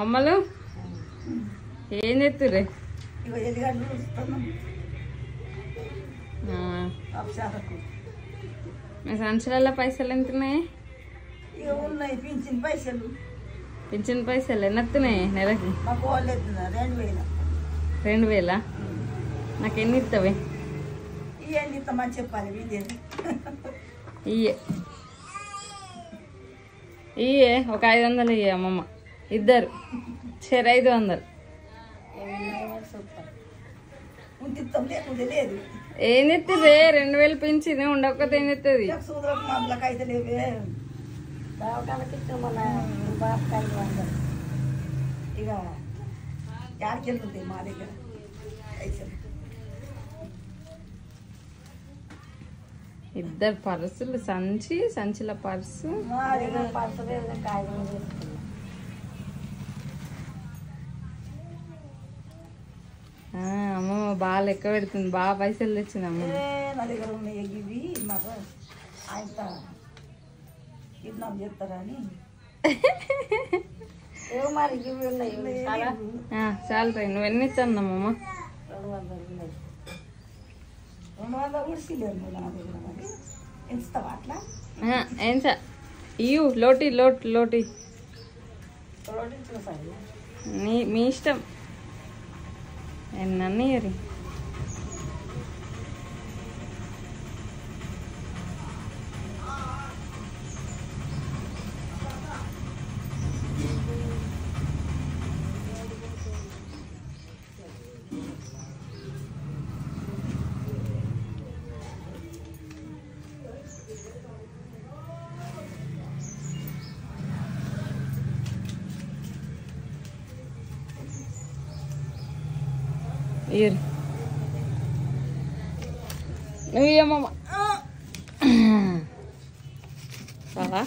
అమ్మలు ఏం చేస్తుర్రే? మీ సంవత్సరాల పైసలు ఎంతున్నాయి? పింఛన్ పైసలు ఎన్ని వస్తున్నాయి నెలకి? 2000. నాకు ఎన్ని ఇస్తావే? ఇయ్యే ఒక 500 ఇయ్యే అమ్మమ్మ. ఇద్దరు సరే 500. ఏం ఎత్తుదే? 2000 పెంచింది ఉండకపోతే ఏం ఎత్తుంది? మా దగ్గర ఇద్దరు పర్సులు, సంచిల పర్సు. అమ్మమ్మ బాగా లెక్క పెడుతుంది, బాగా పైసలు తెచ్చింది అమ్మ. నా దగ్గర ఉన్నాయి ఇవి, మాకు ఆయన కిడ్నాప్ చేస్తారని. మరి ఇవి ఉన్నాయి చాలు రా. నువ్వు ఎన్ని ఇస్తాను అమ్మమ్మ? 200 ఉడిసిలేదు నా దగ్గర. మరి ఎంచుతావా అట్లా? ఏం సార్ ఇయ్యు. లోటి లోటి లోటి మీ ఇష్టం. నన్ను ఇయ్యరి. ఇయ్యరి. నువ్వు ఇయ్యమ్మమ్మ. చాలా